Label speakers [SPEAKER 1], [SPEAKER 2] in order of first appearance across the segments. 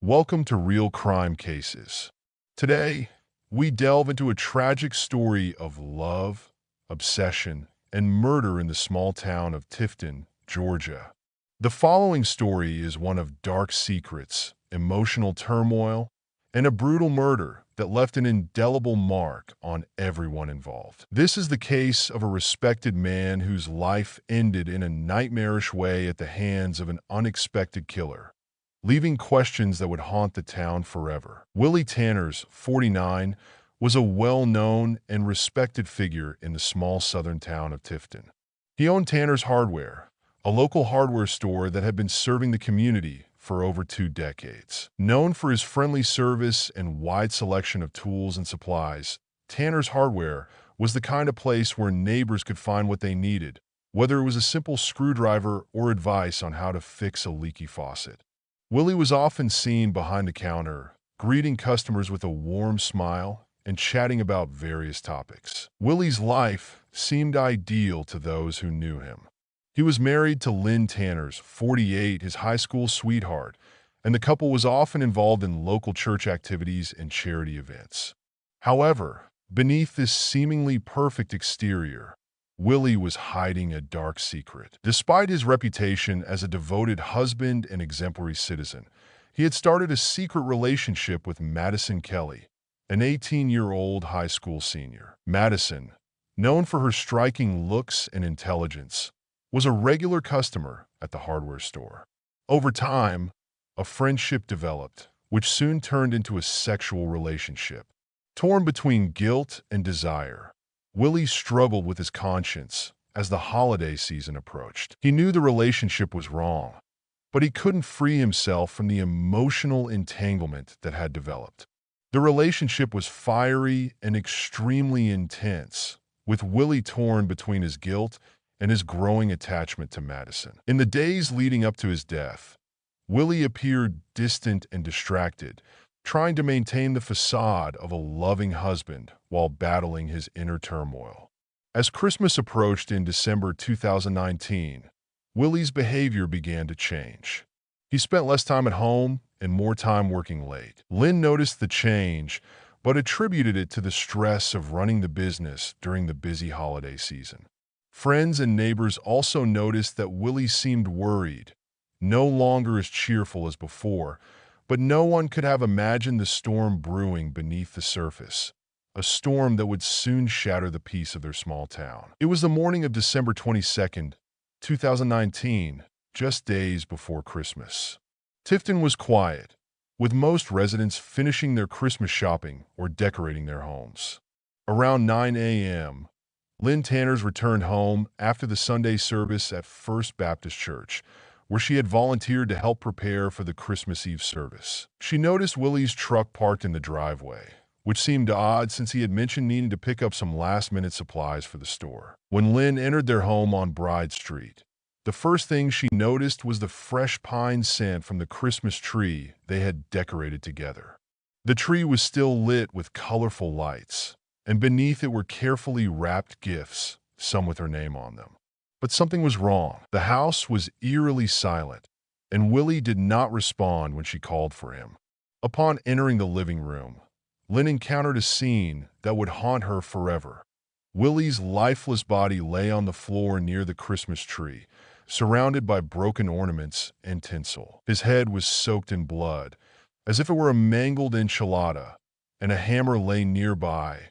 [SPEAKER 1] Welcome to Real Crime Cases. Today, we delve into a tragic story of love, obsession, and murder in the small town of Tifton, Georgia. The following story is one of dark secrets, emotional turmoil, and a brutal murder that left an indelible mark on everyone involved. This is the case of a respected man whose life ended in a nightmarish way at the hands of an unexpected killer, leaving questions that would haunt the town forever. Willy Tanners, 49, was a well-known and respected figure in the small southern town of Tifton. He owned Tanners Hardware, a local hardware store that had been serving the community for over 2 decades. Known for his friendly service and wide selection of tools and supplies, Tanners Hardware was the kind of place where neighbors could find what they needed, whether it was a simple screwdriver or advice on how to fix a leaky faucet. Willie was often seen behind the counter, greeting customers with a warm smile and chatting about various topics. Willie's life seemed ideal to those who knew him. He was married to Lynn Tanners, 48, his high school sweetheart, and the couple was often involved in local church activities and charity events. However, beneath this seemingly perfect exterior, Willie was hiding a dark secret. Despite his reputation as a devoted husband and exemplary citizen, he had started a secret relationship with Madison Kelly, an 18-year-old high school senior. Madison, known for her striking looks and intelligence, was a regular customer at the hardware store. Over time, a friendship developed, which soon turned into a sexual relationship. Torn between guilt and desire, Willie struggled with his conscience as the holiday season approached. He knew the relationship was wrong, but he couldn't free himself from the emotional entanglement that had developed. The relationship was fiery and extremely intense, with Willie torn between his guilt and his growing attachment to Madison. In the days leading up to his death, Willie appeared distant and distracted, trying to maintain the facade of a loving husband while battling his inner turmoil. As Christmas approached in December 2019, Willie's behavior began to change. He spent less time at home and more time working late. Lynn noticed the change, but attributed it to the stress of running the business during the busy holiday season. Friends and neighbors also noticed that Willie seemed worried, no longer as cheerful as before, but no one could have imagined the storm brewing beneath the surface, a storm that would soon shatter the peace of their small town. It was the morning of December 22nd, 2019, just days before Christmas. Tifton was quiet, with most residents finishing their Christmas shopping or decorating their homes. Around 9 a.m., Lynn Tanners returned home after the Sunday service at First Baptist Church, where she had volunteered to help prepare for the Christmas Eve service. She noticed Willie's truck parked in the driveway, which seemed odd since he had mentioned needing to pick up some last-minute supplies for the store. When Lynn entered their home on Bride Street, the first thing she noticed was the fresh pine scent from the Christmas tree they had decorated together. The tree was still lit with colorful lights, and beneath it were carefully wrapped gifts, some with her name on them. But something was wrong. The house was eerily silent, and Willie did not respond when she called for him. Upon entering the living room, Lynn encountered a scene that would haunt her forever. Willie's lifeless body lay on the floor near the Christmas tree, surrounded by broken ornaments and tinsel. His head was soaked in blood, as if it were a mangled enchilada, and a hammer lay nearby,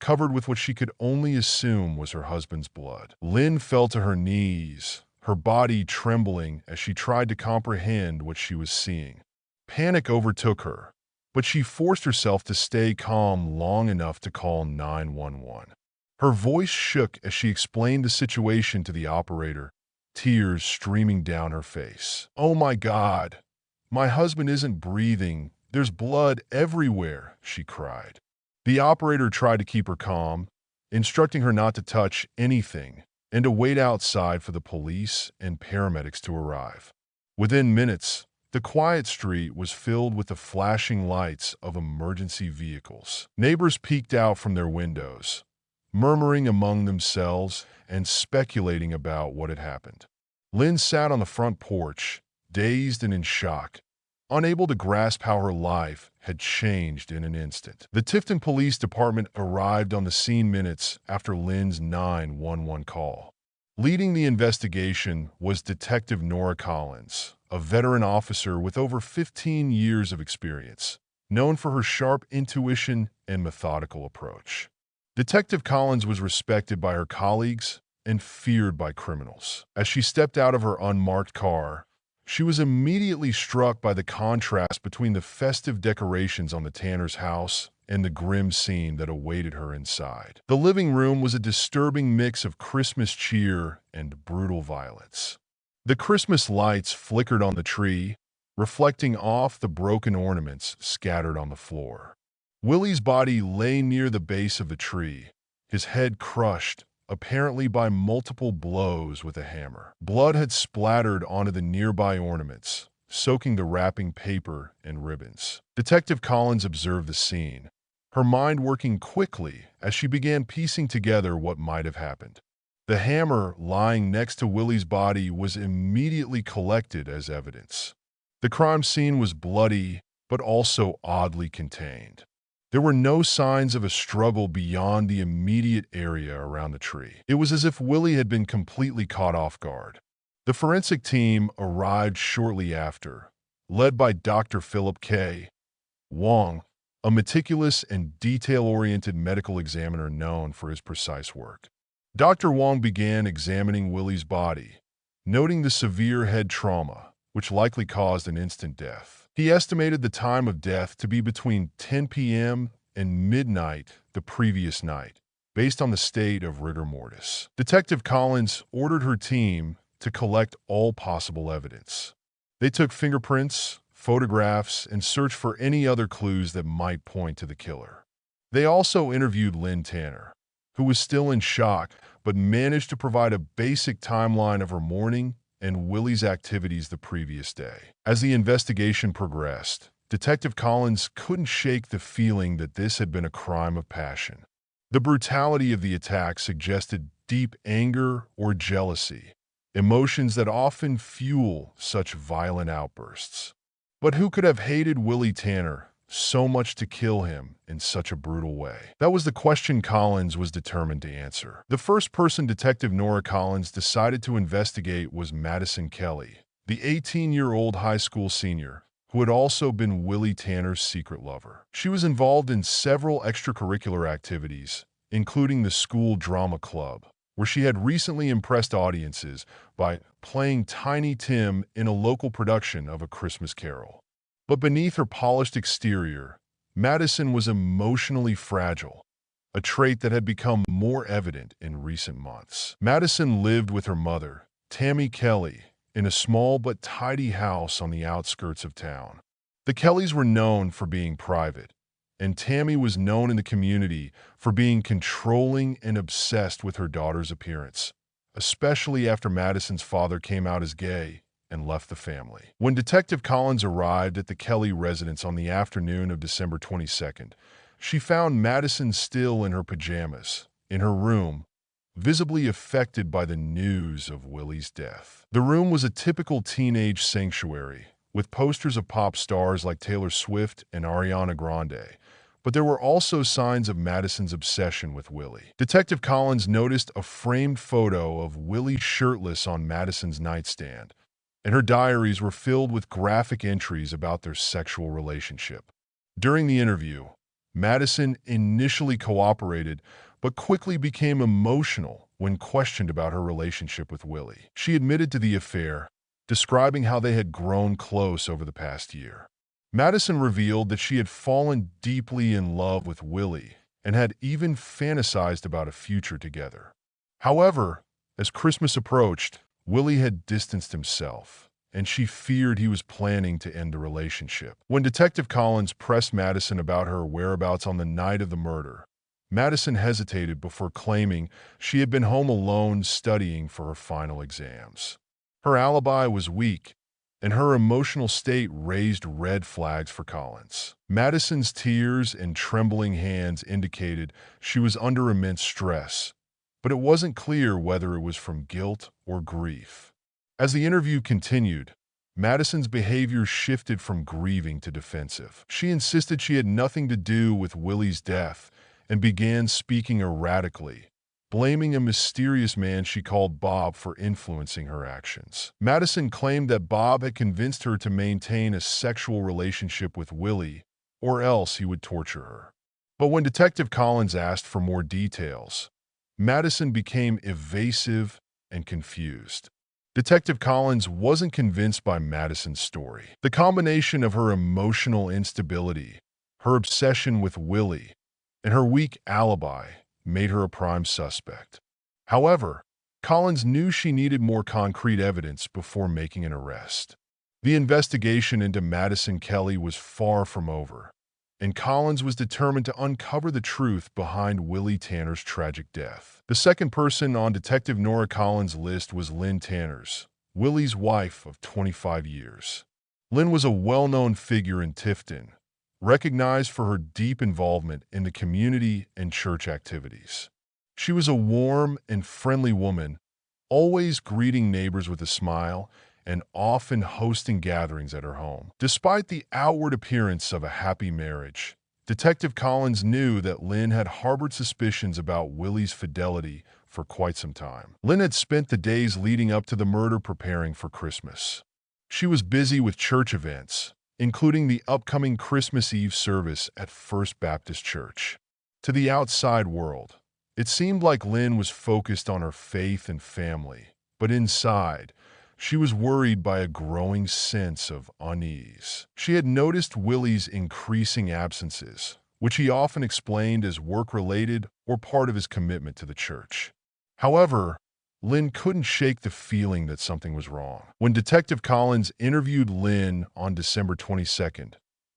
[SPEAKER 1] covered with what she could only assume was her husband's blood. Lynn fell to her knees, her body trembling as she tried to comprehend what she was seeing. Panic overtook her, but she forced herself to stay calm long enough to call 911. Her voice shook as she explained the situation to the operator, tears streaming down her face. "Oh my God, my husband isn't breathing. There's blood everywhere," she cried. The operator tried to keep her calm, instructing her not to touch anything and to wait outside for the police and paramedics to arrive. Within minutes, the quiet street was filled with the flashing lights of emergency vehicles. Neighbors peeked out from their windows, murmuring among themselves and speculating about what had happened. Lynn sat on the front porch, dazed and in shock, unable to grasp how her life had changed in an instant. The Tifton Police Department arrived on the scene minutes after Lynn's 911 call. Leading the investigation was Detective Nora Collins, a veteran officer with over 15 years of experience, known for her sharp intuition and methodical approach. Detective Collins was respected by her colleagues and feared by criminals. As she stepped out of her unmarked car, she was immediately struck by the contrast between the festive decorations on the Tanners' house and the grim scene that awaited her inside. The living room was a disturbing mix of Christmas cheer and brutal violence. The Christmas lights flickered on the tree, reflecting off the broken ornaments scattered on the floor. Willy's body lay near the base of the tree, his head crushed, apparently by multiple blows with a hammer. Blood had splattered onto the nearby ornaments, soaking the wrapping paper and ribbons. Detective Collins observed the scene, her mind working quickly as she began piecing together what might have happened. The hammer lying next to Willy's body was immediately collected as evidence. The crime scene was bloody, but also oddly contained. There were no signs of a struggle beyond the immediate area around the tree. It was as if Willy had been completely caught off guard. The forensic team arrived shortly after, led by Dr. Philip K. Wong, a meticulous and detail-oriented medical examiner known for his precise work. Dr. Wong began examining Willy's body, noting the severe head trauma, which likely caused an instant death. He estimated the time of death to be between 10 p.m. and midnight the previous night, based on the state of rigor mortis. Detective Collins ordered her team to collect all possible evidence. They took fingerprints, photographs, and searched for any other clues that might point to the killer. They also interviewed Lynn Tanner, who was still in shock but managed to provide a basic timeline of her morning and Willy's activities the previous day. As the investigation progressed, Detective Collins couldn't shake the feeling that this had been a crime of passion. The brutality of the attack suggested deep anger or jealousy, emotions that often fuel such violent outbursts. But who could have hated Willy Tanner so much to kill him in such a brutal way? That was the question Collins was determined to answer. The first person Detective Nora Collins decided to investigate was Madison Kelly, the 18-year-old high school senior who had also been Willy Tanner's secret lover. She was involved in several extracurricular activities, including the school drama club, where she had recently impressed audiences by playing Tiny Tim in a local production of A Christmas Carol. But beneath her polished exterior, Madison was emotionally fragile, a trait that had become more evident in recent months. Madison lived with her mother, Tammy Kelly, in a small but tidy house on the outskirts of town. The Kellys were known for being private, and Tammy was known in the community for being controlling and obsessed with her daughter's appearance, especially after Madison's father came out as gay and left the family. When Detective Collins arrived at the Kelly residence on the afternoon of December 22nd, she found Madison still in her pajamas, in her room, visibly affected by the news of Willy's death. The room was a typical teenage sanctuary, with posters of pop stars like Taylor Swift and Ariana Grande, but there were also signs of Madison's obsession with Willy. Detective Collins noticed a framed photo of Willy shirtless on Madison's nightstand, and her diaries were filled with graphic entries about their sexual relationship. During the interview, Madison initially cooperated, but quickly became emotional when questioned about her relationship with Willy. She admitted to the affair, describing how they had grown close over the past year. Madison revealed that she had fallen deeply in love with Willy and had even fantasized about a future together. However, as Christmas approached, Willy had distanced himself, and she feared he was planning to end the relationship. When Detective Collins pressed Madison about her whereabouts on the night of the murder, Madison hesitated before claiming she had been home alone studying for her final exams. Her alibi was weak, and her emotional state raised red flags for Collins. Madison's tears and trembling hands indicated she was under immense stress, but it wasn't clear whether it was from guilt or grief. As the interview continued, Madison's behavior shifted from grieving to defensive. She insisted she had nothing to do with Willy's death and began speaking erratically, blaming a mysterious man she called Bob for influencing her actions. Madison claimed that Bob had convinced her to maintain a sexual relationship with Willy, or else he would torture her. But when Detective Collins asked for more details, Madison became evasive and confused. Detective Collins wasn't convinced by Madison's story. The combination of her emotional instability, her obsession with Willy, and her weak alibi made her a prime suspect. However, Collins knew she needed more concrete evidence before making an arrest. The investigation into Madison Kelly was far from over, and Collins was determined to uncover the truth behind Willy Tanners' tragic death. The second person on Detective Nora Collins' list was Willy Tanners, Willy's wife of 25 years. Lynn was a well-known figure in Tifton, recognized for her deep involvement in the community and church activities. She was a warm and friendly woman, always greeting neighbors with a smile and often hosting gatherings at her home. Despite the outward appearance of a happy marriage, Detective Collins knew that Lynn had harbored suspicions about Willy's fidelity for quite some time. Lynn had spent the days leading up to the murder preparing for Christmas. She was busy with church events, including the upcoming Christmas Eve service at First Baptist Church. To the outside world, it seemed like Lynn was focused on her faith and family, but inside, she was worried by a growing sense of unease. She had noticed Willy's increasing absences, which he often explained as work-related or part of his commitment to the church. However, Lynn couldn't shake the feeling that something was wrong. When Detective Collins interviewed Lynn on December 22nd,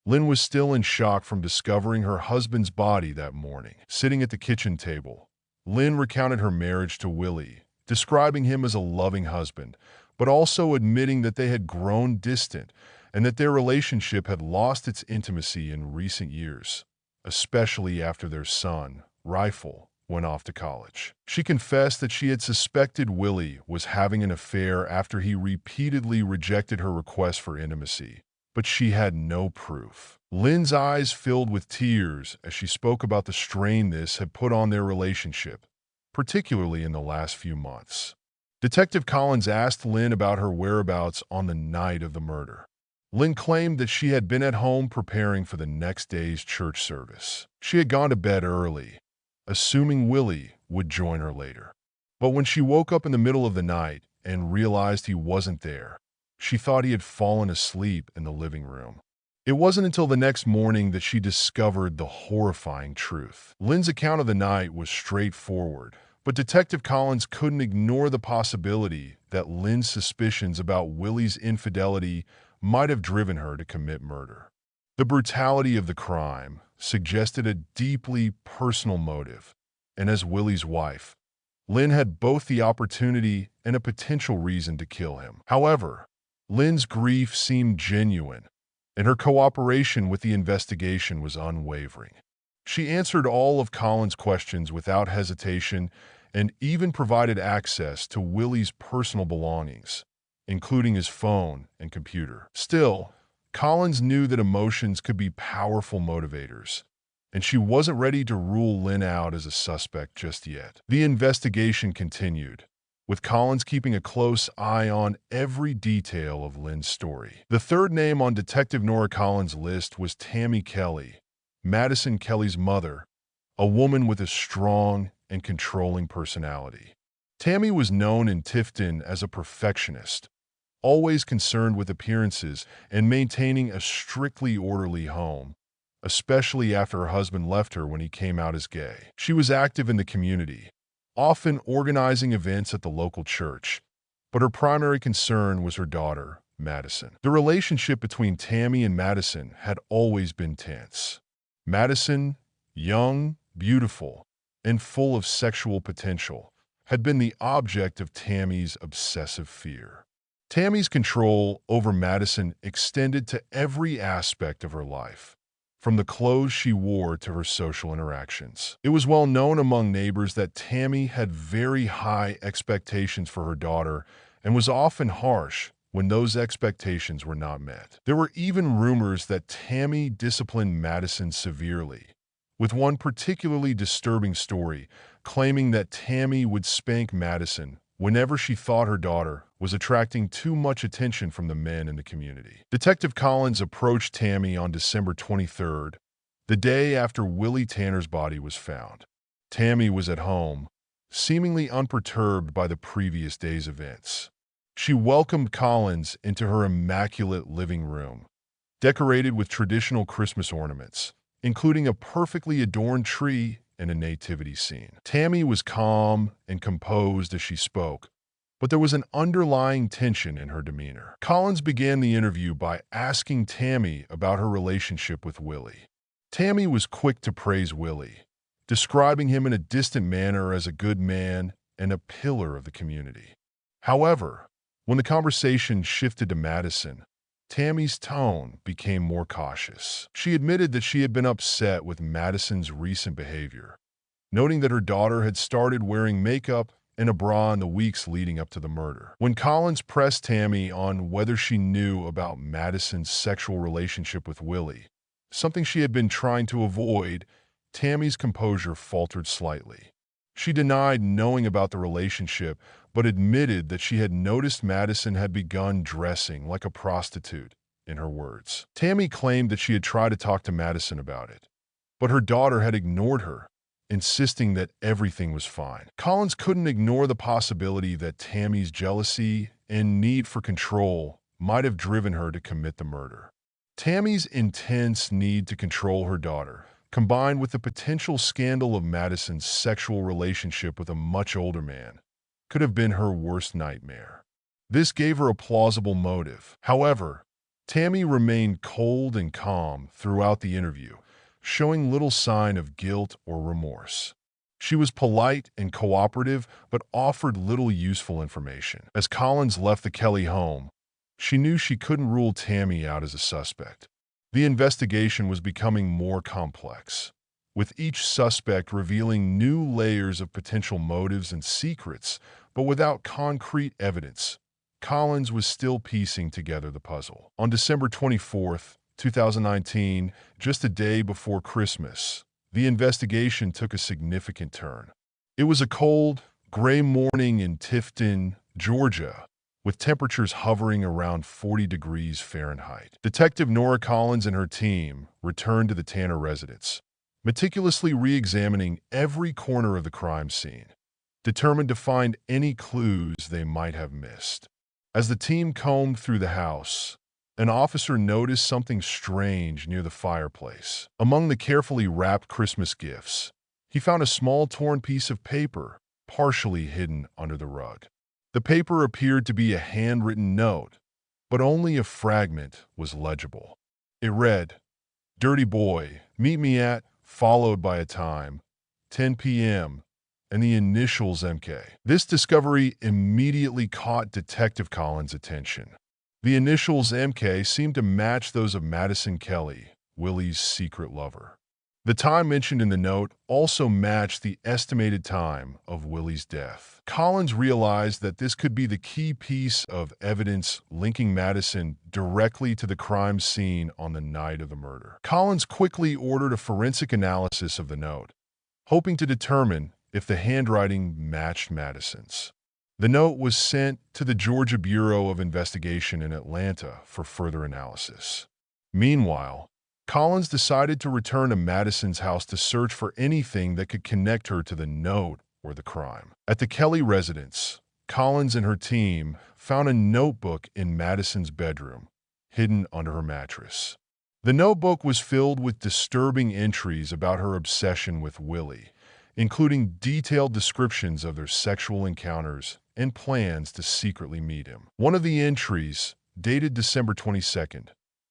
[SPEAKER 1] Lynn was still in shock from discovering her husband's body that morning. Sitting at the kitchen table, Lynn recounted her marriage to Willy, describing him as a loving husband, but also admitting that they had grown distant and that their relationship had lost its intimacy in recent years, especially after their son, Rifle, went off to college. She confessed that she had suspected Willy was having an affair after he repeatedly rejected her request for intimacy, but she had no proof. Lynn's eyes filled with tears as she spoke about the strain this had put on their relationship, particularly in the last few months. Detective Collins asked Lynn about her whereabouts on the night of the murder. Lynn claimed that she had been at home preparing for the next day's church service. She had gone to bed early, assuming Willy would join her later. But when she woke up in the middle of the night and realized he wasn't there, she thought he had fallen asleep in the living room. It wasn't until the next morning that she discovered the horrifying truth. Lynn's account of the night was straightforward, but Detective Collins couldn't ignore the possibility that Lynn's suspicions about Willy's infidelity might have driven her to commit murder. The brutality of the crime suggested a deeply personal motive, and as Willy's wife, Lynn had both the opportunity and a potential reason to kill him. However, Lynn's grief seemed genuine, and her cooperation with the investigation was unwavering. She answered all of Collins' questions without hesitation and even provided access to Willy's personal belongings, including his phone and computer. Still, Collins knew that emotions could be powerful motivators, and she wasn't ready to rule Lynn out as a suspect just yet. The investigation continued, with Collins keeping a close eye on every detail of Lynn's story. The third name on Detective Nora Collins' list was Tammy Kelly, Madison Kelly's mother, a woman with a strong and controlling personality. Tammy was known in Tifton as a perfectionist, always concerned with appearances and maintaining a strictly orderly home, especially after her husband left her when he came out as gay. She was active in the community, often organizing events at the local church, but her primary concern was her daughter, Madison. The relationship between Tammy and Madison had always been tense. Madison, young, beautiful, and full of sexual potential, had been the object of Tammy's obsessive fear. Tammy's control over Madison extended to every aspect of her life, from the clothes she wore to her social interactions. It was well known among neighbors that Tammy had very high expectations for her daughter and was often harsh when those expectations were not met. There were even rumors that Tammy disciplined Madison severely, with one particularly disturbing story claiming that Tammy would spank Madison whenever she thought her daughter was attracting too much attention from the men in the community. Detective Collins approached Tammy on December 23rd, the day after Willy Tanner's body was found. Tammy was at home, seemingly unperturbed by the previous day's events. She welcomed Collins into her immaculate living room, decorated with traditional Christmas ornaments, including a perfectly adorned tree and a nativity scene. Tammy was calm and composed as she spoke, but there was an underlying tension in her demeanor. Collins began the interview by asking Tammy about her relationship with Willy. Tammy was quick to praise Willy, describing him in a distant manner as a good man and a pillar of the community. However, when the conversation shifted to Madison, Tammy's tone became more cautious. She admitted that she had been upset with Madison's recent behavior, noting that her daughter had started wearing makeup and a bra in the weeks leading up to the murder. When Collins pressed Tammy on whether she knew about Madison's sexual relationship with Willy, something she had been trying to avoid, Tammy's composure faltered slightly. She denied knowing about the relationship, but admitted that she had noticed Madison had begun dressing like a prostitute, in her words. Tammy claimed that she had tried to talk to Madison about it, but her daughter had ignored her, insisting that everything was fine. Collins couldn't ignore the possibility that Tammy's jealousy and need for control might have driven her to commit the murder. Tammy's intense need to control her daughter, combined with the potential scandal of Madison's sexual relationship with a much older man, could have been her worst nightmare. This gave her a plausible motive. However, Tammy remained cold and calm throughout the interview, showing little sign of guilt or remorse. She was polite and cooperative, but offered little useful information. As Collins left the Kelly home, she knew she couldn't rule Tammy out as a suspect. The investigation was becoming more complex, with each suspect revealing new layers of potential motives and secrets, but without concrete evidence. Collins was still piecing together the puzzle. On December 24th, 2019, just a day before Christmas, the investigation took a significant turn. It was a cold, gray morning in Tifton, Georgia, with temperatures hovering around 40 degrees Fahrenheit. Detective Nora Collins and her team returned to the Tanner residence, meticulously re-examining every corner of the crime scene, determined to find any clues they might have missed. As the team combed through the house, an officer noticed something strange near the fireplace. Among the carefully wrapped Christmas gifts, he found a small torn piece of paper, partially hidden under the rug. The paper appeared to be a handwritten note, but only a fragment was legible. It read, "Dirty boy, meet me at," followed by a time, 10 p.m., and the initials MK. This discovery immediately caught Detective Collins' attention. The initials MK seemed to match those of Madison Kelly, Willy's secret lover. The time mentioned in the note also matched the estimated time of Willy's death. Collins realized that this could be the key piece of evidence linking Madison directly to the crime scene on the night of the murder. Collins quickly ordered a forensic analysis of the note, hoping to determine if the handwriting matched Madison's. The note was sent to the Georgia Bureau of Investigation in Atlanta for further analysis. Meanwhile, Collins decided to return to Madison's house to search for anything that could connect her to the note or the crime. At the Kelly residence, Collins and her team found a notebook in Madison's bedroom, hidden under her mattress. The notebook was filled with disturbing entries about her obsession with Willy, including detailed descriptions of their sexual encounters and plans to secretly meet him. One of the entries, dated December 22nd,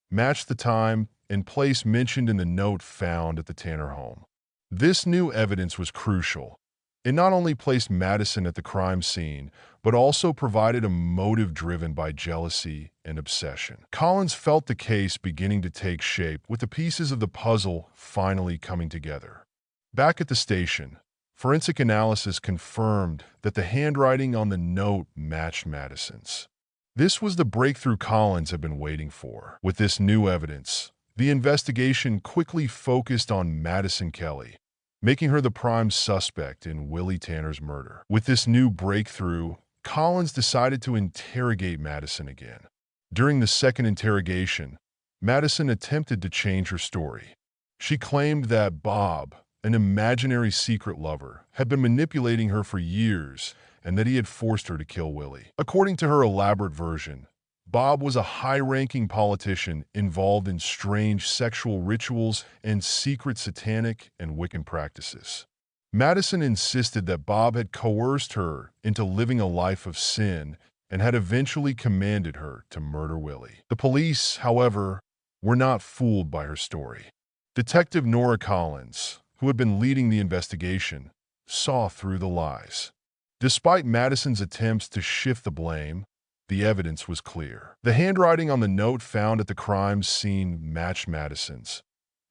[SPEAKER 1] matched the time and place mentioned in the note found at the Tanner home. This new evidence was crucial. It not only placed Madison at the crime scene, but also provided a motive driven by jealousy and obsession. Collins felt the case beginning to take shape, with the pieces of the puzzle finally coming together. Back at the station, forensic analysis confirmed that the handwriting on the note matched Madison's. This was the breakthrough Collins had been waiting for. With this new evidence, the investigation quickly focused on Madison Kelly, making her the prime suspect in Willy Tanners' murder. With this new breakthrough, Collins decided to interrogate Madison again. During the second interrogation, Madison attempted to change her story. She claimed that Bob, an imaginary secret lover, had been manipulating her for years and that he had forced her to kill Willy. According to her elaborate version, Bob was a high-ranking politician involved in strange sexual rituals and secret satanic and Wiccan practices. Madison insisted that Bob had coerced her into living a life of sin and had eventually commanded her to murder Willy. The police, however, were not fooled by her story. Detective Nora Collins, who had been leading the investigation, saw through the lies. Despite Madison's attempts to shift the blame, the evidence was clear. The handwriting on the note found at the crime scene matched Madison's,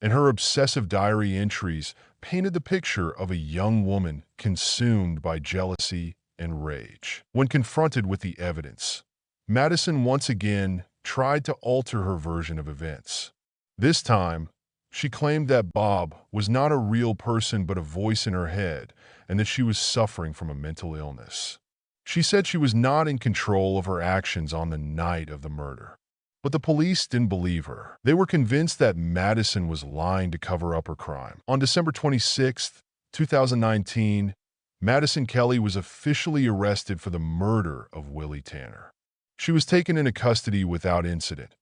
[SPEAKER 1] and her obsessive diary entries painted the picture of a young woman consumed by jealousy and rage. When confronted with the evidence, Madison once again tried to alter her version of events. This time, she claimed that Bob was not a real person but a voice in her head, and that she was suffering from a mental illness. She said she was not in control of her actions on the night of the murder. But the police didn't believe her. They were convinced that Madison was lying to cover up her crime. On December 26, 2019, Madison Kelly was officially arrested for the murder of Willy Tanner. She was taken into custody without incident,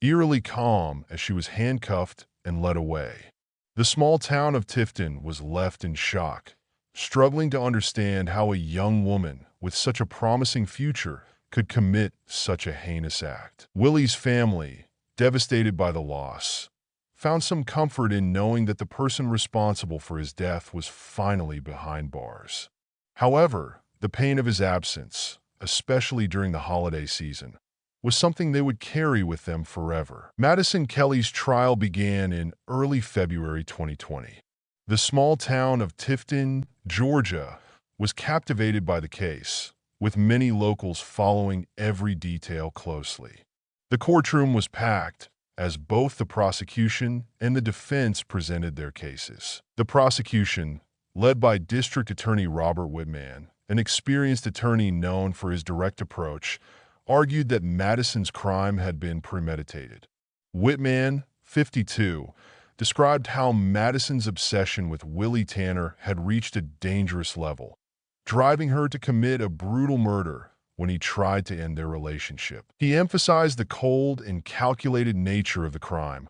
[SPEAKER 1] eerily calm as she was handcuffed and led away. The small town of Tifton was left in shock, struggling to understand how a young woman with such a promising future could commit such a heinous act. Willy's family, devastated by the loss, found some comfort in knowing that the person responsible for his death was finally behind bars. However, the pain of his absence, especially during the holiday season, was something they would carry with them forever. Madison Kelly's trial began in early February 2020. The small town of Tifton, Georgia, was captivated by the case, with many locals following every detail closely. The courtroom was packed as both the prosecution and the defense presented their cases. The prosecution, led by District Attorney Robert Whitman, an experienced attorney known for his direct approach, argued that Madison's crime had been premeditated. Whitman, 52, described how Madison's obsession with Willy Tanner had reached a dangerous level, driving her to commit a brutal murder when he tried to end their relationship. He emphasized the cold and calculated nature of the crime,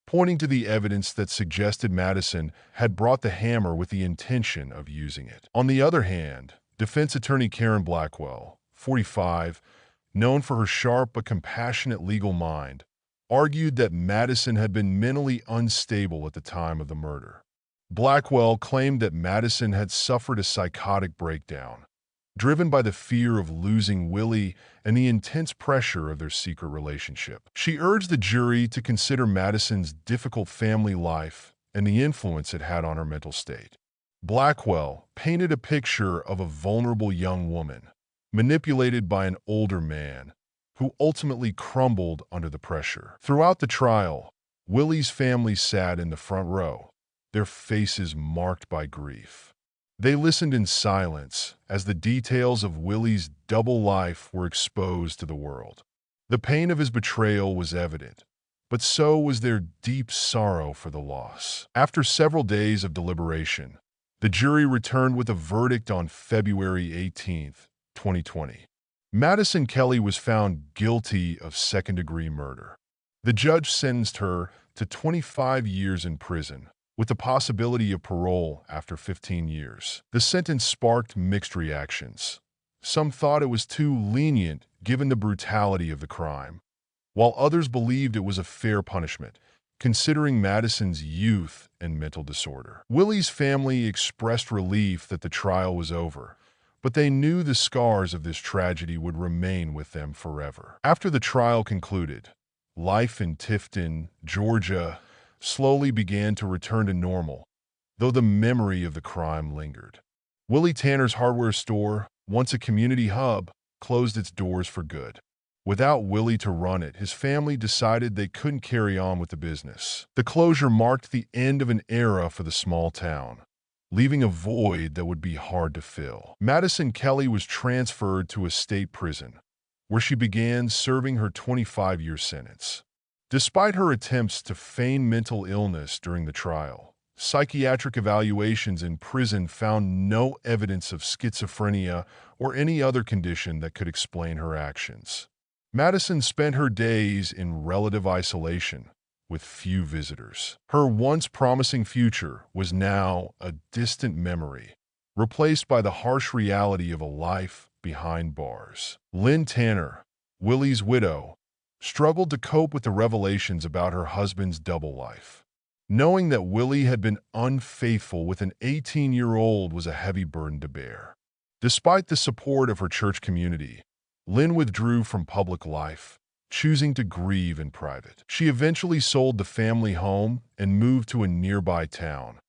[SPEAKER 1] pointing to the evidence that suggested Madison had brought the hammer with the intention of using it. On the other hand, defense attorney Karen Blackwell, 45, known for her sharp but compassionate legal mind, argued that Madison had been mentally unstable at the time of the murder. Blackwell claimed that Madison had suffered a psychotic breakdown, driven by the fear of losing Willy and the intense pressure of their secret relationship. She urged the jury to consider Madison's difficult family life and the influence it had on her mental state. Blackwell painted a picture of a vulnerable young woman, manipulated by an older man, who ultimately crumbled under the pressure. Throughout the trial, Willy's family sat in the front row, their faces marked by grief. They listened in silence as the details of Willy's double life were exposed to the world. The pain of his betrayal was evident, but so was their deep sorrow for the loss. After several days of deliberation, the jury returned with a verdict on February 18, 2020. Madison Kelly was found guilty of second-degree murder. The judge sentenced her to 25 years in prison, with the possibility of parole after 15 years. The sentence sparked mixed reactions. Some thought it was too lenient given the brutality of the crime, while others believed it was a fair punishment, considering Madison's youth and mental disorder. Willy's family expressed relief that the trial was over, but they knew the scars of this tragedy would remain with them forever. After the trial concluded, life in Tifton, Georgia, slowly began to return to normal, though the memory of the crime lingered. Willy Tanner's hardware store, once a community hub, closed its doors for good. Without Willy to run it, his family decided they couldn't carry on with the business. The closure marked the end of an era for the small town, leaving a void that would be hard to fill. Madison Kelly was transferred to a state prison, where she began serving her 25-year sentence. Despite her attempts to feign mental illness during the trial, psychiatric evaluations in prison found no evidence of schizophrenia or any other condition that could explain her actions. Madison spent her days in relative isolation, with few visitors. Her once promising future was now a distant memory, replaced by the harsh reality of a life behind bars. Willy Tanners, Willy's widow, struggled to cope with the revelations about her husband's double life. Knowing that Willy had been unfaithful with an 18-year-old was a heavy burden to bear. Despite the support of her church community, Lynn withdrew from public life, choosing to grieve in private. She eventually sold the family home and moved to a nearby town,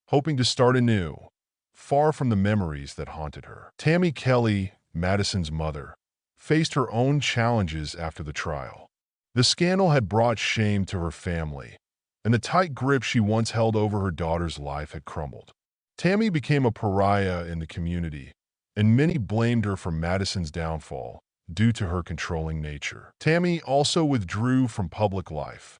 [SPEAKER 1] hoping to start anew, far from the memories that haunted her. Tammy Kelly, Madison's mother, faced her own challenges after the trial. The scandal had brought shame to her family, and the tight grip she once held over her daughter's life had crumbled. Tammy became a pariah in the community, and many blamed her for Madison's downfall due to her controlling nature. Tammy also withdrew from public life,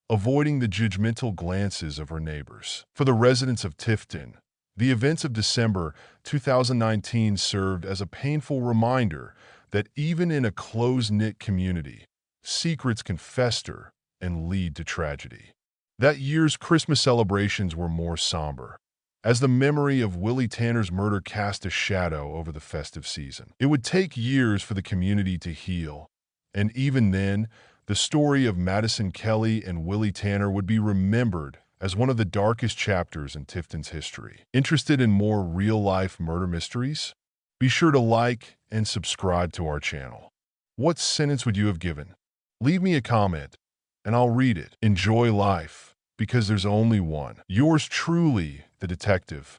[SPEAKER 1] avoiding the judgmental glances of her neighbors. For the residents of Tifton, the events of December 2019 served as a painful reminder that even in a close-knit community, secrets can fester and lead to tragedy. That year's Christmas celebrations were more somber, as the memory of Willy Tanners' murder cast a shadow over the festive season. It would take years for the community to heal, and even then, the story of Madison Kelly and Willy Tanners would be remembered as one of the darkest chapters in Tifton's history. Interested in more real-life murder mysteries? Be sure to like and subscribe to our channel. What sentence would you have given? Leave me a comment, and I'll read it. Enjoy life, because there's only one. Yours truly, the detective.